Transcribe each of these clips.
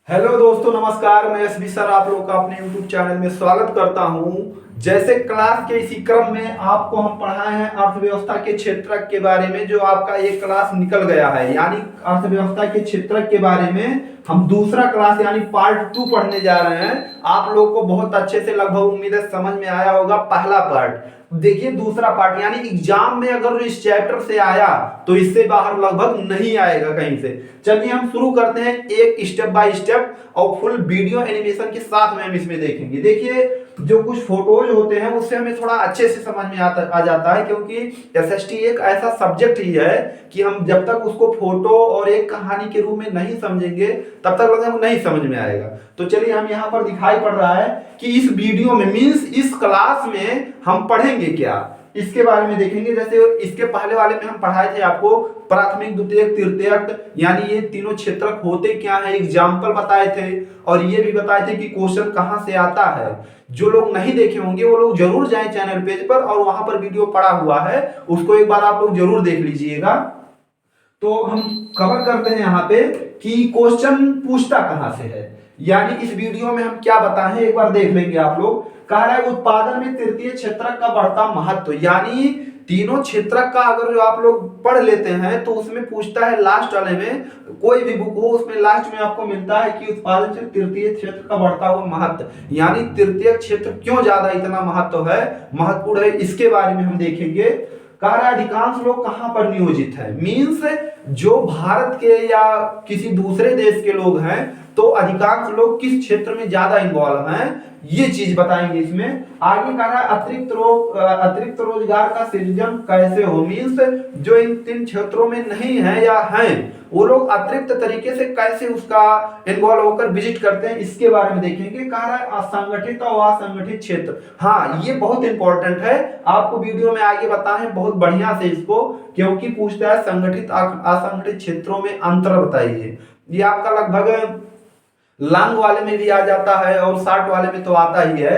Hello दोस्तों, नमस्कार। मैं एसबी सर आप लोग का अपने यूट्यूब चैनल में स्वागत करता हूं। जैसे क्लास के इसी क्रम में आपको हम पढ़ाए हैं अर्थव्यवस्था के क्षेत्रक के बारे में, जो आपका एक क्लास निकल गया है। यानी अर्थव्यवस्था के क्षेत्रक के बारे में हम दूसरा क्लास यानी पार्ट 2 पढ़ने जा रहे हैं। आप लोग को बहुत अच्छे से लगभग उम्मीद है समझ में आया होगा पहला पार्ट। देखिए दूसरा पार्ट यानी एग्जाम में अगर इस चैप्टर से आया तो इससे बाहर लगभग नहीं आएगा कहीं से। चलिए हम शुरू करते हैं एक स्टेप बाय स्टेप, और फुल वीडियो एनिमेशन के साथ में हम इसमें देखेंगे। देखिए जो कुछ फोटोज होते हैं उससे हमें थोड़ा अच्छे से समझ में आ जाता है, क्योंकि एसएसटी एक ऐसा सब्जेक्ट ही है कि हम जब तक उसको फोटो और एक कहानी के रूप में नहीं समझेंगे तब तक लगेगा नहीं समझ में आएगा। तो चलिए हम यहाँ पर दिखाई पड़ रहा है कि इस वीडियो में मीन्स इस क्लास में हम पढ़ेंगे क्या, इसके बारे में देखेंगे। जैसे इसके पहले वाले में हम पढ़ाए थे आपको प्राथमिक, द्वितीयक, तृतीयक, यानी ये तीनों क्षेत्रक होते क्या है, एग्जाम्पल बताए थे। और ये भी बताए थे कि क्वेश्चन कहां से आता है। जो लोग नहीं देखे होंगे वो लोग जरूर जाएं चैनल पेज पर, और वहां पर वीडियो पड़ा हुआ है, उसको एक बार आप लोग जरूर देख लीजिएगा। तो हम कवर करते हैं यहाँ पे कि क्वेश्चन पूछता कहां से है। यानी इस वीडियो में हम क्या बताएं एक बार देख लेंगे आप लोग। कह रहा है उत्पादन में तृतीय क्षेत्रक का बढ़ता महत्व, यानी तीनों क्षेत्रक का अगर जो आप लोग पढ़ लेते हैं तो उसमें पूछता है लास्ट वाले में, कोई भी बुक हो उसमें लास्ट में आपको मिलता है कि उत्पादन से तृतीय क्षेत्र का बढ़ता हुआ महत्व, यानी तृतीय क्षेत्र क्यों ज्यादा इतना महत्व है, महत्वपूर्ण है, इसके बारे में हम देखेंगे। कह रहा है अधिकांश लोग कहां पर नियोजित है, मीन्स जो भारत के या किसी दूसरे देश के लोग हैं तो अधिकांश लोग किस क्षेत्र में ज्यादा इन्वॉल्व हैं, ये चीज बताएंगे इसमें। आगे कह रहा है अतिरिक्त रोजगार का सृजन कैसे हो, मीन्स जो इन तीन क्षेत्रों में नहीं है या हैं वो लोग अतिरिक्त तरीके से कैसे उसका इन्वॉल्व होकर विजिट करते हैं, इसके बारे में देखेंगे। कह रहा है असंगठित और असंगठित क्षेत्र, हाँ ये बहुत इंपॉर्टेंट है, आपको वीडियो में आगे बताएं बहुत बढ़िया से इसको, क्योंकि पूछता है संगठित असंगठित क्षेत्रों में अंतर बताइए। ये आपका लगभग लॉन्ग वाले में भी आ जाता है और शॉर्ट वाले में तो आता ही है।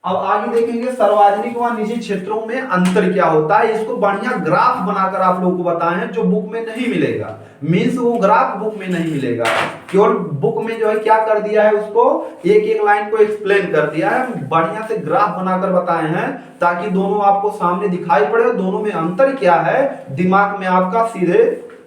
अब आगे देखेंगे सार्वजनिक व निजी क्षेत्रों में अंतर क्या होता है, इसको बढ़िया ग्राफ बनाकर आप लोगों को बताए हैं, जो बुक में नहीं मिलेगा। मीन्स वो ग्राफ बुक में नहीं मिलेगा, केवल बुक में जो है क्या कर दिया है, उसको एक एक लाइन को एक्सप्लेन कर दिया है, बढ़िया से ग्राफ बनाकर बताए हैं ताकि दोनों आपको सामने दिखाई पड़े, दोनों में अंतर क्या है दिमाग में आपका सीधे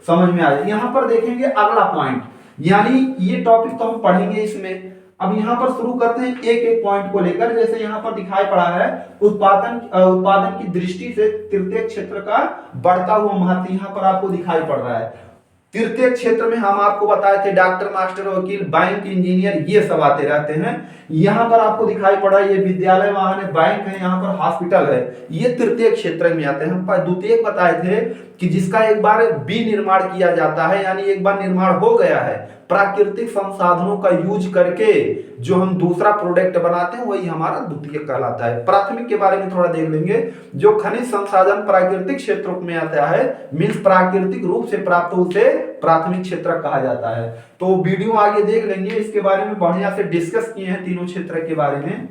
समझ में आ जाए। यहाँ पर देखेंगे अगला पॉइंट, यानी ये टॉपिक तो हम पढ़ेंगे इसमें। अब यहाँ पर शुरू करते हैं एक एक पॉइंट को लेकर। जैसे यहाँ पर दिखाई पड़ा है उत्पादन की दृष्टि से तृतीय क्षेत्र का बढ़ता हुआ महत्व, यहाँ पर आपको दिखाई पड़ रहा है। तृतीय क्षेत्र में हम आपको बताए थे डॉक्टर, मास्टर, वकील, बैंक, इंजीनियर, ये सब आते रहते हैं। यहाँ पर आपको दिखाई पड़ा ये विद्यालय, वाहन है, बैंक है, यहाँ पर हॉस्पिटल है, ये तृतीय क्षेत्र में आते हैं। हम द्वितीय बताए थे कि जिसका एक बार विनिर्माण किया जाता है, यानी एक बार निर्माण हो गया है, प्राकृतिक संसाधनों का यूज करके जो हम दूसरा प्रोडक्ट बनाते हैं वही हमारा द्वितीय कहलाता है। प्राथमिक के बारे में थोड़ा देख लेंगे। जो खनिज संसाधन प्राकृतिक क्षेत्रों में आता है, मीन्स प्राकृतिक रूप से प्राप्त उसे प्राथमिक क्षेत्र कहा जाता है। तो वीडियो आगे देख लेंगे, इसके बारे में बढ़िया से डिस्कस किए हैं तीनों क्षेत्र के बारे में।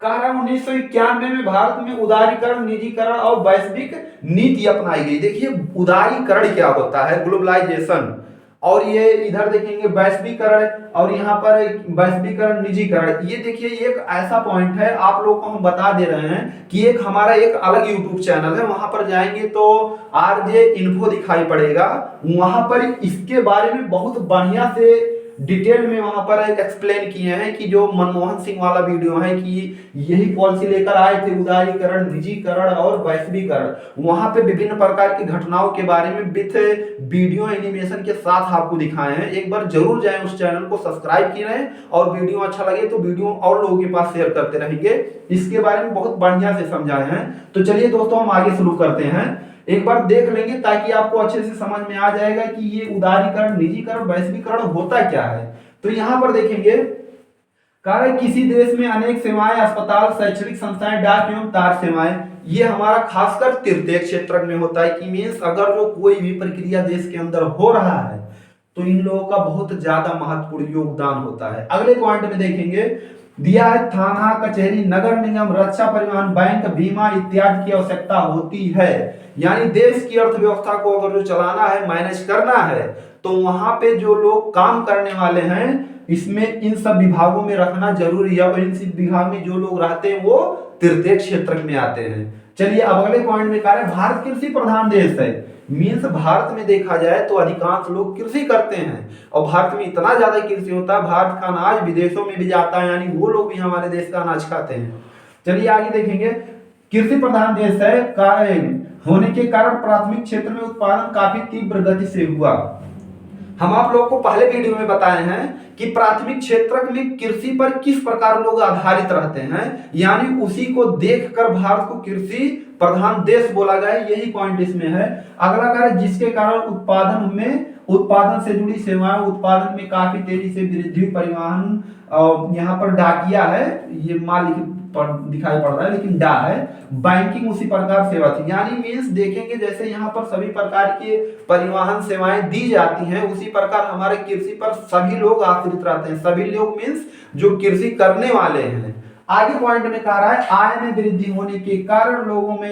कह रहा है 1991 में भारत में उदारीकरण, निजीकरण और वैश्विक नीति अपनाई गई। देखिए उदारीकरण क्या होता है, ग्लोबलाइजेशन, और ये इधर देखेंगे वैश्वीकरण, और यहाँ पर वैश्वीकरण, निजीकरण। ये देखिए एक ऐसा पॉइंट है आप लोगों को हम बता दे रहे हैं कि एक हमारा एक अलग यूट्यूब चैनल है, वहां पर जाएंगे तो आरजे इन्फो दिखाई पड़ेगा, वहां पर इसके बारे में बहुत बढ़िया से डिटेल में वहां पर एक्सप्लेन किए हैं कि जो मनमोहन सिंह वाला वीडियो है कि यही पॉलिसी लेकर आए थे, उदारीकरण, निजीकरण और वैश्वीकरण। वहां पे विभिन्न प्रकार की घटनाओं के बारे में विथ वीडियो एनिमेशन के साथ आपको दिखाए हैं। एक बार जरूर जाएं, उस चैनल को सब्सक्राइब किए रहें, और वीडियो अच्छा लगे तो वीडियो और लोगों के पास शेयर करते रहेंगे। इसके बारे में बहुत बढ़िया से समझाए हैं। तो चलिए दोस्तों हम आगे शुरू करते हैं, एक बार देख लेंगे ताकि आपको अच्छे से समझ में आ जाएगा कि ये उदारीकरण, निजीकरण, वैश्वीकरण होता क्या है। तो यहां पर देखेंगे, कार्य किसी देश में अनेक सेवाएं, अस्पताल, शैक्षणिक संस्थाएं, डाक एवं तार सेवाएं, ये हमारा खासकर तृतीय क्षेत्र में होता है कि मीन्स अगर जो कोई भी प्रक्रिया देश के अंदर हो रहा है तो इन लोगों का बहुत ज्यादा महत्वपूर्ण योगदान होता है। अगले पॉइंट में देखेंगे, दिया है थाना, कचहरी, नगर निगम, रक्षा, परिवहन, बैंक, बीमा इत्यादि की आवश्यकता होती है। यानी देश की अर्थव्यवस्था को अगर जो चलाना है, मैनेज करना है, तो वहां पे जो लोग काम करने वाले हैं इसमें इन सब विभागों में रखना जरूरी है, और इन सब विभाग में जो लोग रहते हैं वो तृतीय क्षेत्र में आते हैं। चलिए अब अगले पॉइंट में कह रहे हैं भारत कृषि प्रधान देश है। मीन्स भारत में देखा जाए तो अधिकांश लोग कृषि करते हैं, और भारत में इतना ज्यादा कृषि होता है, भारत का अनाज विदेशों में भी जाता है, यानी वो लोग भी हमारे देश का अनाज खाते हैं। चलिए आगे देखेंगे, कृषि प्रधान देश है होने के कारण प्राथमिक क्षेत्र में उत्पादन काफी तीव्र गति से हुआ। हम आप लोगों को पहले वीडियो में बताए हैं कि प्राथमिक क्षेत्र में कृषि पर किस प्रकार लोग आधारित रहते हैं, यानी उसी को देखकर भारत को कृषि प्रधान देश बोला गया, यही पॉइंट इसमें है। अगला कार्य, जिसके कारण उत्पादन से जुड़ी सेवाएं, उत्पादन में काफी तेजी से वृद्धि, परिवहन, यहाँ पर डाकिया है, ये माल दिखाई पड़ रहा है लेकिन डा है, बैंकिंग उसी प्रकार सेवा थी। यानी मीन्स देखेंगे जैसे यहाँ पर सभी प्रकार की परिवहन सेवाएं दी जाती हैं, उसी प्रकार हमारे कृषि पर सभी लोग आश्रित रहते हैं। सभी लोग मीन्स जो कृषि करने वाले हैं। आगे पॉइंट में कह रहा है, आय में वृद्धि होने के कारण लोगों में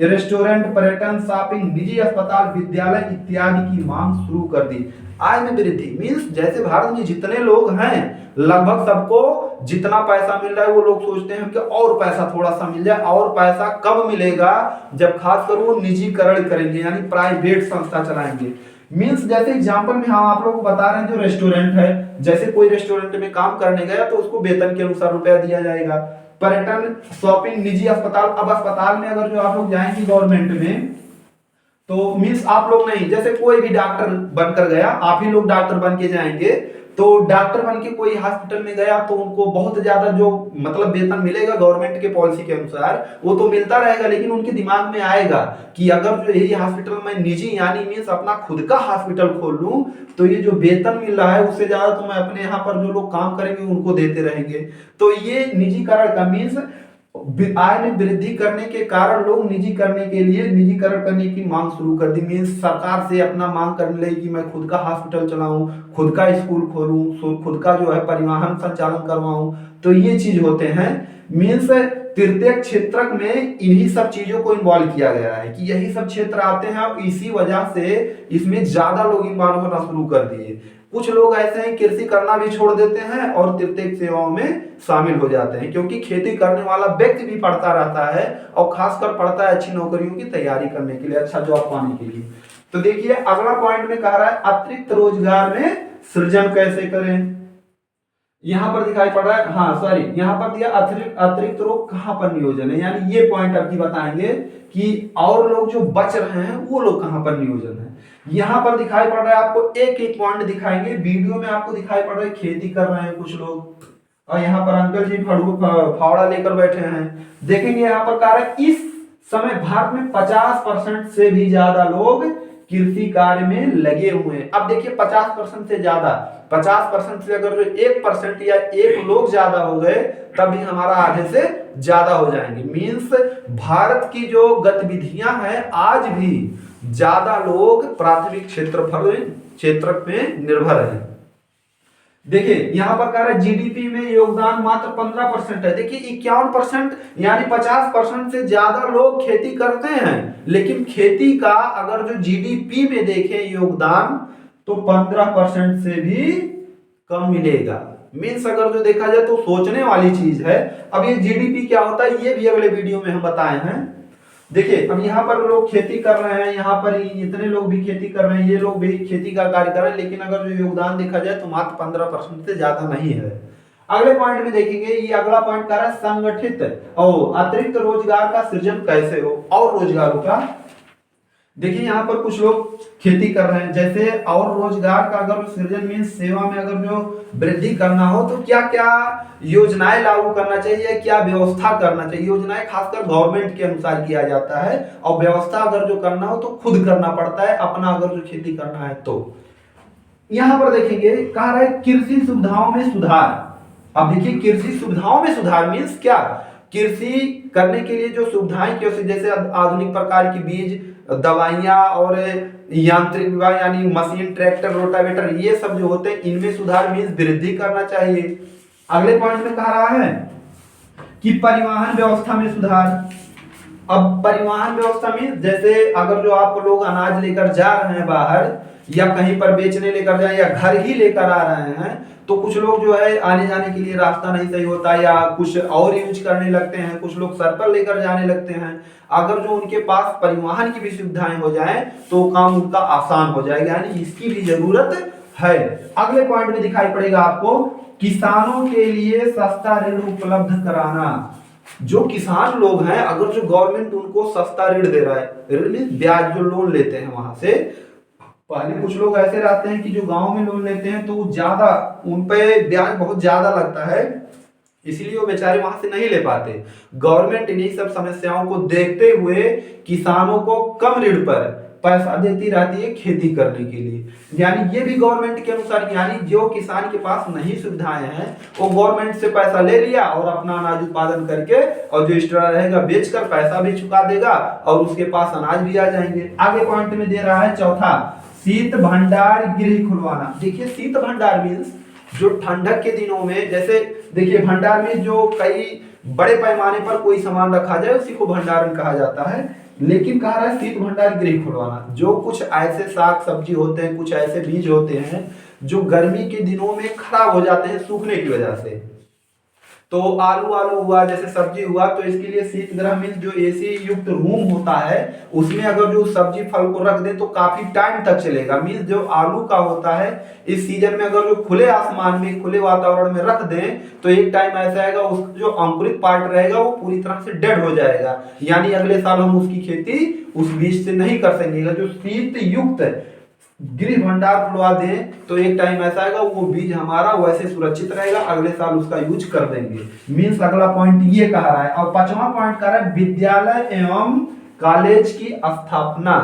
रेस्टोरेंट, पर्यटन, शॉपिंग, निजी अस्पताल, विद्यालय इत्यादि की मांग शुरू कर दी। आय में वृद्धि मीन्स जैसे भारत में जितने लोग हैं लगभग सबको जितना पैसा मिल रहा है वो लोग सोचते हैं कि और पैसा थोड़ा सा मिल जाए, और पैसा कब मिलेगा जब खासकर वो निजीकरण करेंगे, यानी प्राइवेट संस्था चलाएंगे। मीन्स जैसे एग्जांपल में हम आप लोगों को बता रहे हैं, जो रेस्टोरेंट है, जैसे कोई रेस्टोरेंट में काम करने गया तो उसको वेतन के अनुसार रुपया दिया जाएगा। पर्यटन, शॉपिंग, निजी अस्पताल, अब अस्पताल में अगर जो आप लोग जाएंगे गवर्नमेंट में तो मीन्स आप लोग नहीं, जैसे कोई भी डॉक्टर बनकर गया, आप ही लोग डॉक्टर बन के जाएंगे, तो डॉक्टर बन के कोई हॉस्पिटल में गया तो उनको बहुत ज्यादा जो मतलब वेतन मिलेगा गवर्नमेंट के पॉलिसी के अनुसार वो तो मिलता रहेगा, लेकिन उनके दिमाग में आएगा कि अगर जो यही हॉस्पिटल में निजी यानी मीन्स अपना खुद का हॉस्पिटल खोल लूं तो ये जो वेतन मिल रहा है उससे ज्यादा तो मैं अपने यहाँ पर जो लोग काम करेंगे उनको देते रहेंगे। तो ये निजीकरण का मीन्स आय में वृद्धि करने के कारण लोग निजीकरण करने की मांग शुरू कर दी। मीन्स सरकार से अपना मांग करने लगी कि मैं खुद का हॉस्पिटल चलाऊं, खुद का स्कूल खोलूं, खुद का जो है परिवहन संचालन करवाऊं। तो ये चीज होते हैं। मीन्स तृतीय क्षेत्र में इन्हीं सब चीजों को इन्वॉल्व किया गया है कि यही सब क्षेत्र आते हैं, और इसी वजह से इसमें ज्यादा लोग इन्वॉल्व होना शुरू कर दिए। कुछ लोग ऐसे हैं कृषि करना भी छोड़ देते हैं और तृतीय सेवाओं में शामिल हो जाते हैं, क्योंकि खेती करने वाला व्यक्ति भी पढ़ता रहता है, और खासकर पढ़ता है अच्छी नौकरियों की तैयारी करने के लिए, अच्छा जॉब पाने के लिए। तो देखिए अगला पॉइंट में कह रहा है, अतिरिक्त रोजगार में सृजन कैसे करें। यहां पर दिखाई पड़ रहा है, हाँ सॉरी, यहां पर दिया अतिरिक्त लोग कहां पर नियोजन है, यानी ये पॉइंट अभी बताएंगे कि और लोग जो बच रहे हैं वो लोग कहां पर नियोजन है। यहां पर दिखाई पड़ रहा है, आपको एक एक पॉइंट दिखाएंगे। वीडियो में आपको दिखाई पड़ रहा है खेती कर रहे हैं कुछ लोग, और यहाँ पर अंकल जी फावड़ा लेकर बैठे हैं। देखेंगे यहाँ पर कह रहा है, इस समय भारत में 50% से भी ज्यादा लोग कृषि कार्य में लगे हुए हैं। अब देखिए 50% से ज्यादा, 50% से अगर जो 1% या एक लोग ज्यादा हो गए तब भी हमारा आधे से ज्यादा हो जाएंगे। मीन्स भारत की जो गतिविधियां हैं आज भी ज्यादा लोग प्राथमिक क्षेत्र में निर्भर है। देखिए यहां पर कह रहा है जीडीपी में योगदान मात्र 15% है। देखिए 51% यानी 50% से ज्यादा लोग खेती करते हैं, लेकिन खेती का अगर जो जीडीपी में देखें योगदान तो 15% से भी कम मिलेगा। मीन्स अगर जो देखा जाए तो सोचने वाली चीज है। अब ये जीडीपी क्या होता है ये भी अगले वीडियो में हम बताए हैं। देखिए अब यहाँ पर लोग खेती कर रहे हैं, यहाँ पर इतने लोग भी खेती कर रहे हैं, ये लोग भी खेती का कार्य कर रहे हैं, लेकिन अगर जो योगदान देखा जाए तो मात्र 15% से ज्यादा नहीं है। अगले पॉइंट में देखेंगे, ये अगला पॉइंट कर रहा है संगठित और अतिरिक्त रोजगार का सृजन कैसे हो, और रोजगारों का। देखिए यहाँ पर कुछ लोग खेती कर रहे हैं, जैसे और रोजगार का अगर सृजन मीन्स सेवा में अगर जो वृद्धि करना हो तो क्या क्या योजनाएं लागू करना चाहिए, क्या व्यवस्था करना चाहिए। योजनाएं खासकर गवर्नमेंट के अनुसार किया जाता है, और व्यवस्था अगर जो करना हो तो खुद करना पड़ता है, अपना अगर जो खेती करना है तो। यहाँ पर देखेंगे कह रहा है कृषि सुविधाओं में सुधार। अब देखिए कृषि सुविधाओं में सुधार मीन्स क्या, कृषि करने के लिए जो सुविधाएं की जैसे आधुनिक प्रकार की बीज, दवाइयां और यांत्रिक विभाग यानी मशीन, ट्रैक्टर, रोटावेटर, ये सब जो होते हैं इनमें सुधार मीन्स वृद्धि करना चाहिए। अगले पॉइंट में कह रहा है कि परिवहन व्यवस्था में सुधार। अब परिवहन व्यवस्था में जैसे अगर जो आप लोग अनाज लेकर जा रहे हैं बाहर या कहीं पर बेचने लेकर जाएं या घर ही लेकर आ रहे हैं, तो कुछ लोग जो है आने जाने के लिए रास्ता नहीं सही होता या कुछ और यूज करने लगते हैं, कुछ लोग सर पर लेकर जाने लगते हैं। अगर जो उनके पास परिवहन की भी सुविधाएं हो जाएं तो काम उनका आसान हो जाएगा, यानी इसकी भी जरूरत है। अगले पॉइंट में दिखाई पड़ेगा आपको किसानों के लिए सस्ता ऋण उपलब्ध कराना। जो किसान लोग हैं, अगर जो गवर्नमेंट उनको सस्ता ऋण दे रहा है, ऋण में ब्याज जो लोन लेते हैं वहां से, पहले कुछ लोग ऐसे रहते हैं कि जो गांव में लोन लेते हैं तो ज्यादा उन पे ब्याज बहुत ज्यादा लगता है, इसलिए वो बेचारे वहां से नहीं ले पाते। गवर्नमेंट इन्हीं सब समस्याओं को देखते हुए किसानों को कम ऋण पर पैसा देती रहती है खेती करने के लिए। यानी ये भी गवर्नमेंट के अनुसार, यानी जो किसान के पास नहीं सुविधाएं हैं वो गवर्नमेंट से पैसा ले लिया और अपना अनाज उत्पादन करके और जो एक्स्ट्रा रहेगा बेचकर पैसा भी चुका देगा और उसके पास अनाज भी आ जाएंगे। आगे पॉइंट में दे रहा है चौथा, शीत भंडार गृह खुलवाना। देखिए शीत भंडार मीन्स जो ठंडक के दिनों में, जैसे देखिए भंडार में जो कई बड़े पैमाने पर कोई सामान रखा जाए उसी को भंडारण कहा जाता है, लेकिन कहा रहा है शीत भंडार गृह खुलवाना। जो कुछ ऐसे साग सब्जी होते हैं, कुछ ऐसे बीज होते हैं जो गर्मी के दिनों में खराब हो जाते हैं सूखने की वजह से, तो आलू हुआ, जैसे सब्जी हुआ, तो इसके लिए शीत गृह मीन्स जो एसी युक्त रूम होता है उसमें अगर जो सब्जी फल को रख दे तो काफी टाइम तक चलेगा। मीन्स जो आलू का होता है इस सीजन में अगर जो खुले आसमान में खुले वातावरण में रख दें तो एक टाइम ऐसा आएगा उसका जो अंकुरित पार्ट रहेगा वो पूरी तरह से डेड हो जाएगा, यानी अगले साल हम उसकी खेती उस बीज से नहीं कर सकेंगे। जो शीत युक्त गृह भंडार खुलवा दें तो एक टाइम ऐसा आएगा वो बीज हमारा वैसे सुरक्षित रहेगा, अगले साल उसका यूज कर देंगे। मीन्स अगला पॉइंट ये कह रहा है। और पांचवा पॉइंट कह रहा है विद्यालय एवं कॉलेज की स्थापना।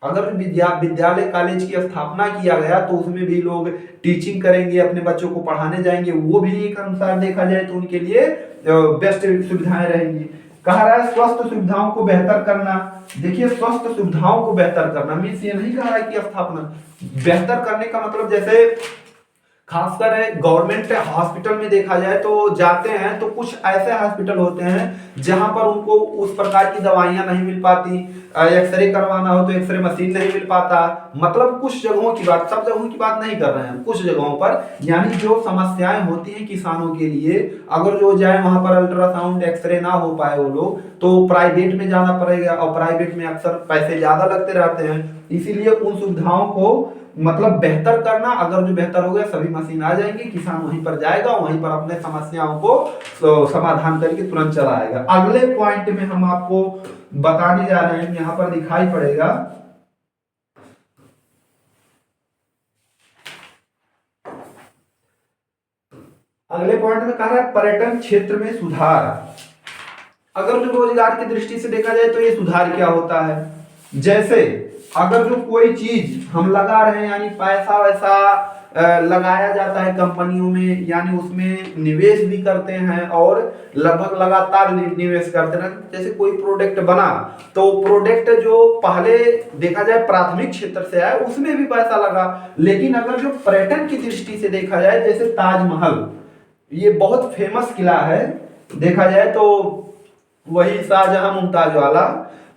अगर विद्यालय कॉलेज की स्थापना किया गया तो उसमें भी लोग टीचिंग करेंगे, अपने बच्चों को पढ़ाने जाएंगे, वो भी एक अनुसार देखा जाए तो उनके लिए बेस्ट सुविधाएं रहेंगी। कह रहा है स्वस्थ सुविधाओं को बेहतर करना। देखिए स्वस्थ सुविधाओं को बेहतर करना मीन्स ये नहीं कह रहा है कि स्थापना, बेहतर करने का मतलब जैसे खासकर गवर्नमेंट हॉस्पिटल में देखा जाए तो जाते हैं तो कुछ ऐसे हॉस्पिटल होते हैं जहां पर उनको उस प्रकार की दवाइयां नहीं मिल पाती, एक्सरे करवाना हो तो एक्सरे मशीन नहीं मिल पाता। मतलब कुछ जगहों की बात, सब जगहों की बात नहीं कर रहे हैं, कुछ जगहों पर यानी जो समस्याएं होती हैं किसानों के लिए, अगर जो जाए वहां पर अल्ट्रासाउंड एक्सरे ना हो पाए वो लोग तो प्राइवेट में जाना पड़ेगा और प्राइवेट में अक्सर पैसे ज्यादा लगते रहते हैं। इसीलिए उन सुविधाओं को मतलब बेहतर करना, अगर जो बेहतर हो गया सभी मशीन आ जाएंगे, किसान वहीं पर जाएगा, वहीं पर अपने समस्याओं को समाधान करके तुरंत चला आएगा। अगले पॉइंट में हम आपको बताने जा रहे हैं, यहां पर दिखाई पड़ेगा अगले पॉइंट में कहा है पर्यटन क्षेत्र में सुधार। अगर जो रोजगार की दृष्टि से देखा जाए तो ये सुधार क्या होता है, जैसे अगर जो कोई चीज हम लगा रहे हैं यानी पैसा वैसा लगाया जाता है कंपनियों में, यानी उसमें निवेश भी करते हैं और लगभग लगातार निवेश करते हैं। जैसे कोई प्रोडक्ट बना तो प्रोडक्ट जो पहले देखा जाए प्राथमिक क्षेत्र से आए उसमें भी पैसा लगा, लेकिन अगर जो पर्यटन की दृष्टि से देखा जाए, जैसे ताजमहल ये बहुत फेमस किला है, देखा जाए तो वही शाहजहां मुमताज वाला,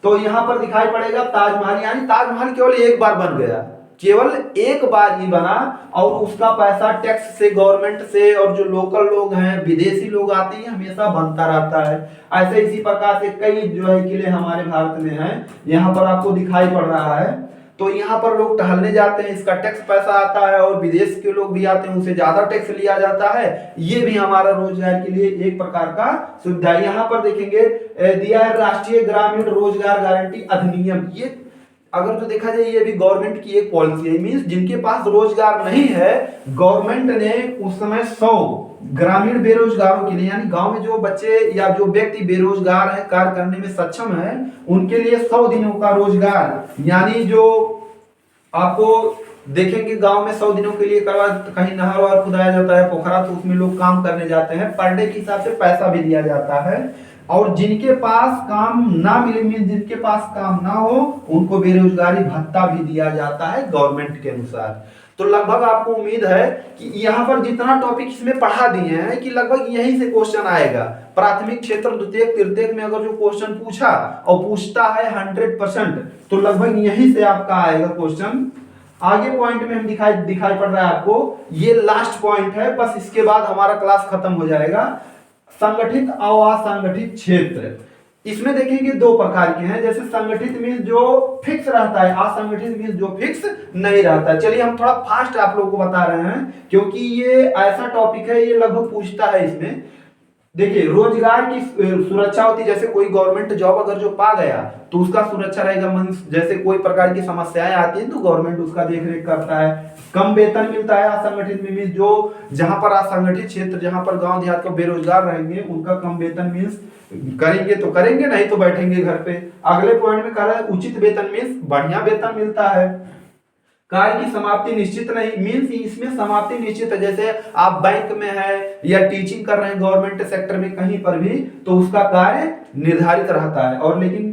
तो यहां पर दिखाई पड़ेगा ताजमहल, यानी ताजमहल केवल एक बार बन गया, केवल एक बार ही बना और उसका पैसा टैक्स से, गवर्नमेंट से, और जो लोकल लोग हैं विदेशी लोग आते हैं हमेशा बनता रहता है। ऐसे इसी प्रकार से कई जो है किले हमारे भारत में हैं, यहाँ पर आपको दिखाई पड़ रहा है। तो यहाँ पर लोग टहलने जाते हैं, इसका टैक्स पैसा आता है और विदेश के लोग भी आते हैं, उनसे ज्यादा टैक्स लिया जाता है। ये भी हमारा रोजगार के लिए एक प्रकार का सुविधा। यहाँ पर देखेंगे दिया है राष्ट्रीय ग्रामीण रोजगार गारंटी अधिनियम। ये अगर तो देखा जाए ये भी गवर्नमेंट की एक पॉलिसी है। मींस जिनके पास रोजगार नहीं है, गवर्नमेंट ने उस समय 100 ग्रामीण बेरोजगारों के लिए, यानी गांव में जो बच्चे या जो व्यक्ति बेरोजगार है, कार्य करने में सक्षम है, उनके लिए 100 दिनों का रोजगार, यानी जो आपको देखेंगे गांव में 100 दिनों के लिए करवा, कहीं नहर वहर खुदाया जाता है, पोखरा, तो उसमें लोग काम करने जाते हैं, पर डे के हिसाब से पैसा भी दिया जाता है। और जिनके पास काम ना मिले, जिनके पास काम ना हो, उनको बेरोजगारी भत्ता भी दिया जाता है गवर्नमेंट के अनुसार। तो लगभग आपको उम्मीद है कि यहाँ पर जितना टॉपिक इसमें पढ़ा दिए हैं कि लगभग यहीं से क्वेश्चन आएगा। प्राथमिक क्षेत्र द्वितीयक तृतीयक में अगर जो क्वेश्चन पूछा और पूछता है 100%, तो लगभग यहीं से आपका आएगा क्वेश्चन। आगे पॉइंट में हम दिखाई पड़ रहा है आपको, ये लास्ट पॉइंट है, बस इसके बाद हमारा क्लास खत्म हो जाएगा। संगठित और असंगठित क्षेत्र, इसमें देखेंगे दो प्रकार के हैं। जैसे संगठित मीन्स जो फिक्स रहता है, असंगठित मीन्स जो फिक्स नहीं रहता। चलिए हम थोड़ा फास्ट आप लोगों को बता रहे हैं, क्योंकि ये ऐसा टॉपिक है, ये लगभग पूछता है इसमें। देखिए, रोजगार की सुरक्षा होती है। जैसे कोई गवर्नमेंट जॉब अगर जो पा गया तो उसका सुरक्षा रहेगा। जैसे कोई प्रकार की समस्याएं आती हैं तो गवर्नमेंट उसका देख रेख करता है। कम वेतन मिलता है असंगठित में, मीन्स जो जहां पर असंगठित क्षेत्र, जहां पर गांव देहात के बेरोजगार रहेंगे, उनका कम वेतन मीन्स करेंगे तो करेंगे, नहीं तो बैठेंगे घर पे। अगले पॉइंट में कह रहा है उचित वेतन मीन्स बढ़िया वेतन मिलता है। कार्य की समाप्ति निश्चित नहीं, मीन्स इसमें समाप्ति निश्चित है। जैसे आप बैंक में है या टीचिंग कर रहे हैं गवर्नमेंट सेक्टर में कहीं पर भी, तो उसका कार्य निर्धारित रहता है, और लेकिन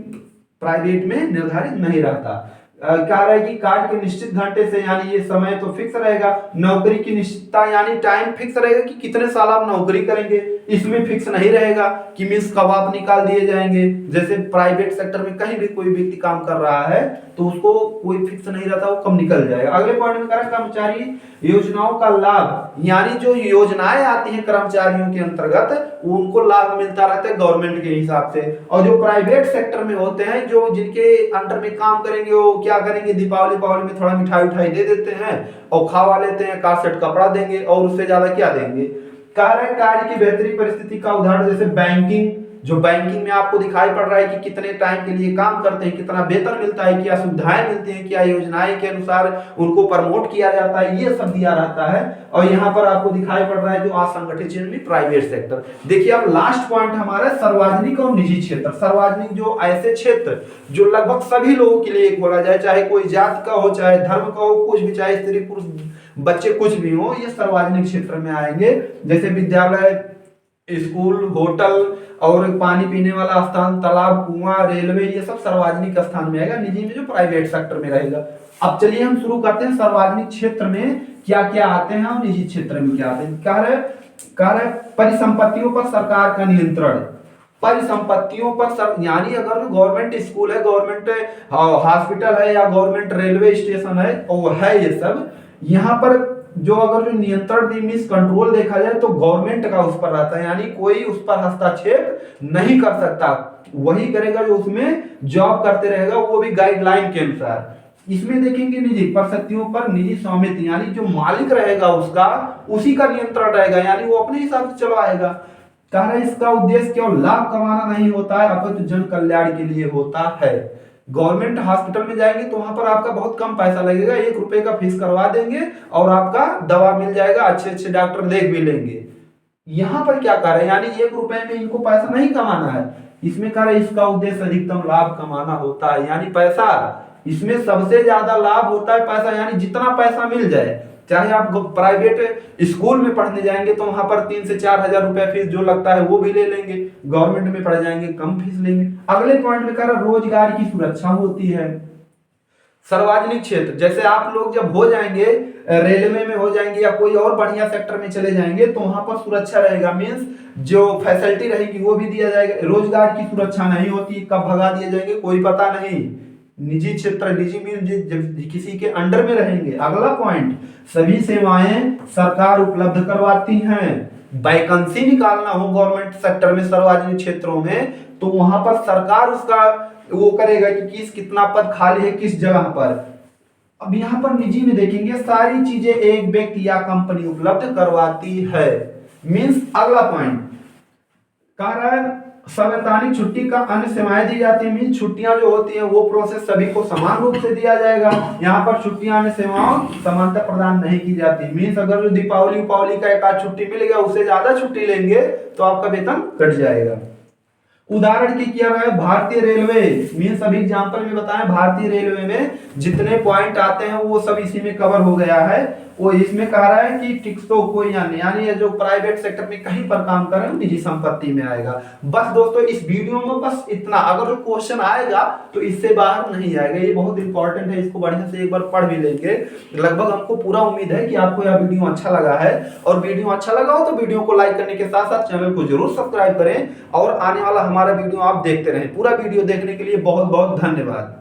प्राइवेट में निर्धारित नहीं रहता। कह रहा है कि कार्य के निश्चित घंटे से, यानी ये समय तो फिक्स रहेगा। नौकरी की निश्चितता, यानी टाइम फिक्स रहेगा कि कितने साल आप नौकरी करेंगे। इसमें फिक्स नहीं रहेगा कि मीन्स कब आप निकाल दिए जाएंगे। जैसे प्राइवेट सेक्टर में कहीं भी कोई व्यक्ति काम कर रहा है तो उसको कोई फिक्स नहीं रहता, वो कब निकल जाएगा। अगले पॉइंट में कह रहा है कर्मचारी योजनाओं का लाभ, यानी जो योजनाएं आती हैं कर्मचारियों के अंतर्गत, उनको लाभ मिलता रहता है गवर्नमेंट के हिसाब से। और जो प्राइवेट सेक्टर में होते हैं, जो जिनके अंडर में काम करेंगे, वो क्या करेंगे, दीपावली में थोड़ा मिठाई उठाई दे देते हैं और खावा लेते हैं, कार सेट कपड़ा देंगे, और उससे ज्यादा क्या देंगे। कार्य की बेहतरीन परिस्थिति का उदाहरण जैसे बैंकिंग, जो बैंकिंग में आपको दिखाई पड़ रहा है कि कितने टाइम के लिए काम करते हैं, कितना वेतन मिलता है, क्या सुविधाएं मिलती हैं, क्या योजनाएं के अनुसार उनको प्रमोट किया जाता है, ये सब दिया रहता है। और यहाँ पर आपको दिखाई पड़ रहा है जो असंगठित क्षेत्र में प्राइवेट सेक्टर। देखिए अब लास्ट पॉइंट हमारा सार्वजनिक और निजी क्षेत्र। सार्वजनिक जो ऐसे क्षेत्र जो लगभग सभी लोगों के लिए बोला जाए, चाहे कोई जात का हो, चाहे धर्म का हो, कुछ भी, चाहे स्त्री पुरुष बच्चे कुछ भी हो, ये सार्वजनिक क्षेत्र में आएंगे। जैसे विद्यालय, स्कूल, होटल और पानी पीने वाला स्थान, तालाब, कुआं, रेलवे, ये सब सार्वजनिक स्थान में आएगा। निजी में जो प्राइवेट सेक्टर में रहेगा। अब चलिए हम शुरू करते हैं सार्वजनिक क्षेत्र में क्या क्या आते हैं और निजी क्षेत्र में क्या आते हैं। कह रहे परिसंपत्तियों पर सरकार का नियंत्रण। परिसंपत्तियों पर यानी अगर गवर्नमेंट स्कूल है, गवर्नमेंट हॉस्पिटल है या गवर्नमेंट रेलवे स्टेशन है, और है ये सब, यहाँ पर जो अगर जो नियंत्रण मीन्स कंट्रोल देखा जाए तो गवर्नमेंट का उस पर रहता है, यानी कोई उस पर हस्तक्षेप नहीं कर सकता। वही करेगा जो उसमें जॉब करते रहेगा, वो भी गाइडलाइन के अनुसार। इसमें देखेंगे निजी परिस्थितियों पर निजी स्वामित्व, यानी जो मालिक रहेगा उसका, उसी का नियंत्रण रहेगा, यानी वो अपने हिसाब से चलवाएगा। कह रहे इसका उद्देश्य केवल लाभ कमाना नहीं होता है, अपितु जन कल्याण के लिए होता है। गवर्नमेंट हॉस्पिटल में जाएंगे तो वहां पर आपका बहुत कम पैसा लगेगा, 1 रुपए का फीस करवा देंगे और आपका दवा मिल जाएगा, अच्छे अच्छे डॉक्टर देख भी लेंगे। यहाँ पर क्या कर रहे हैं, यानी 1 रुपए में इनको पैसा नहीं कमाना है। इसमें कह रहे इसका उद्देश्य अधिकतम लाभ कमाना होता है, यानी पैसा, इसमें सबसे ज्यादा लाभ होता है पैसा, यानी जितना पैसा मिल जाए। चाहे आप प्राइवेट स्कूल में पढ़ने जाएंगे तो वहां पर 3 से 4 हजार रुपए फीस जो लगता है वो भी ले लेंगे, गवर्नमेंट में पढ़ जाएंगे कम फीस लेंगे। अगले पॉइंट में कह रहा रोजगार की सुरक्षा होती है। सार्वजनिक क्षेत्र, जैसे आप लोग जब हो जाएंगे रेलवे में हो जाएंगे या कोई और बढ़िया सेक्टर में चले जाएंगे तो वहां पर सुरक्षा रहेगा, मीन्स जो फैसिलिटी रहेगी वो भी दिया जाएगा। रोजगार की सुरक्षा नहीं होती, कब भगा दिए जाएंगे कोई पता नहीं। निजी क्षेत्र, निजी मीन्स किसी के अंडर में रहेंगे। अगला पॉइंट, सभी सेवाएं सरकार उपलब्ध करवाती हैं। वैकेंसी निकालना हो गवर्नमेंट सेक्टर में, सार्वजनिक क्षेत्रों में, तो वहां पर सरकार उसका वो करेगा कि कितना पद खाली है किस जगह पर। अब यहाँ पर निजी में देखेंगे सारी चीजें एक व्यक्ति या कंपनी उपलब्ध करवाती है। मीन्स अगला पॉइंट कह रहा है संवैधानिक छुट्टी का अन्य सेवाएं दी जाती है। मीन्स छुट्टियां जो होती हैं वो प्रोसेस सभी को समान रूप से दिया जाएगा। यहाँ पर छुट्टियां अन्य सेवाओं समानता प्रदान नहीं की जाती। मीन्स अगर जो दीपावली का एक आध छुट्टी मिल गया, उससे ज्यादा छुट्टी लेंगे तो आपका वेतन कट जाएगा। उदाहरण की किया गया भारतीय रेलवे, मीन्स अभी एग्जांपल में बताएं, भारतीय रेलवे में जितने पॉइंट आते हैं वो सब इसी में कवर हो गया है। वो इसमें कह रहा है कि टिकटों कोई यानी जो प्राइवेट सेक्टर में कहीं पर काम कर रहे हैं निजी संपत्ति में आएगा। बस दोस्तों इस वीडियो में बस इतना। अगर जो क्वेश्चन आएगा तो इससे बाहर नहीं आएगा, ये बहुत इंपॉर्टेंट है, इसको बढ़िया से एक बार पढ़ भी लेंगे। लगभग हमको पूरा उम्मीद है कि आपको यह वीडियो अच्छा लगा है, और वीडियो अच्छा लगा हो तो वीडियो को लाइक करने के साथ साथ चैनल को जरूर सब्सक्राइब करें, और आने वाला हमारा वीडियो आप देखते रहें। पूरा वीडियो देखने के लिए बहुत बहुत धन्यवाद।